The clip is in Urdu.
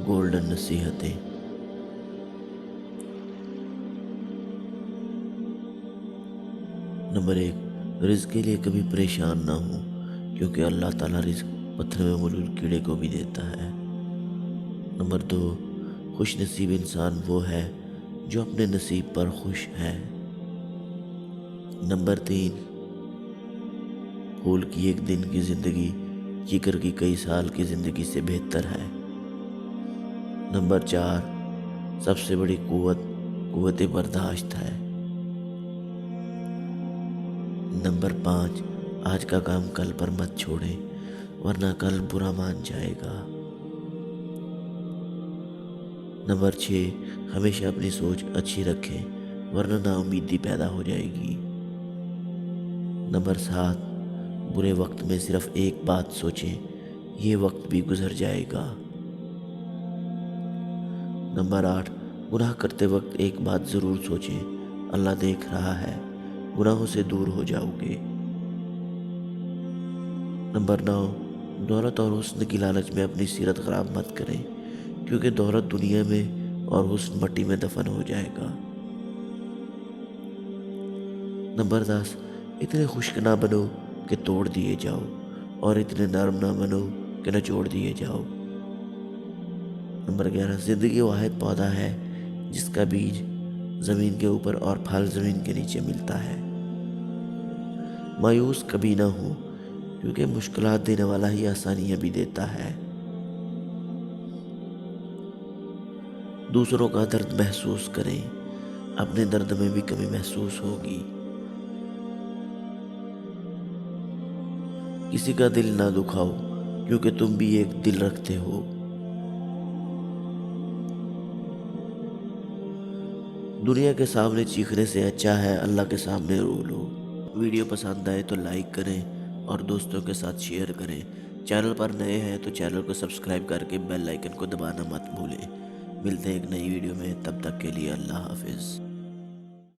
گولڈن نصیحتیں۔ نمبر 1، رزق کے لیے کبھی پریشان نہ ہو، کیونکہ اللہ تعالیٰ رزق پتھر میں ملول کیڑے کو بھی دیتا ہے۔ نمبر 2، خوش نصیب انسان وہ ہے جو اپنے نصیب پر خوش ہے۔ نمبر 3، پھول کی ایک دن کی زندگی کیکر کی کئی سال کی زندگی سے بہتر ہے۔ نمبر 4، سب سے بڑی قوت برداشت ہے۔ نمبر 5، آج کا کام کل پر مت چھوڑیں ورنہ کل برا مان جائے گا۔ نمبر 6، ہمیشہ اپنی سوچ اچھی رکھیں ورنہ نا امیدی پیدا ہو جائے گی۔ نمبر 7، برے وقت میں صرف ایک بات سوچیں، یہ وقت بھی گزر جائے گا۔ نمبر 8، گناہ کرتے وقت ایک بات ضرور سوچیں، اللہ دیکھ رہا ہے، گناہوں سے دور ہو جاؤ گے۔ نمبر 9، دولت اور حسن کی لالچ میں اپنی سیرت خراب مت کریں، کیونکہ دولت دنیا میں اور حسن مٹی میں دفن ہو جائے گا۔ نمبر 10، اتنے خشک نہ بنو کہ توڑ دیے جاؤ، اور اتنے نرم نہ بنو کہ نچوڑ دیے جاؤ۔ نمبر 11، زندگی واحد پودا ہے جس کا بیج زمین کے اوپر اور پھل زمین کے نیچے ملتا ہے۔ مایوس کبھی نہ ہو، کیونکہ مشکلات دینے والا ہی آسانیاں بھی دیتا ہے۔ دوسروں کا درد محسوس کریں، اپنے درد میں بھی کمی محسوس ہوگی۔ کسی کا دل نہ دکھاؤ، کیونکہ تم بھی ایک دل رکھتے ہو۔ دنیا کے سامنے چیخنے سے اچھا ہے اللہ کے سامنے رو لو۔ ویڈیو پسند آئے تو لائک کریں اور دوستوں کے ساتھ شیئر کریں۔ چینل پر نئے ہیں تو چینل کو سبسکرائب کر کے بیل آئیکن کو دبانا مت بھولیں۔ ملتے ہیں ایک نئی ویڈیو میں، تب تک کے لیے اللہ حافظ۔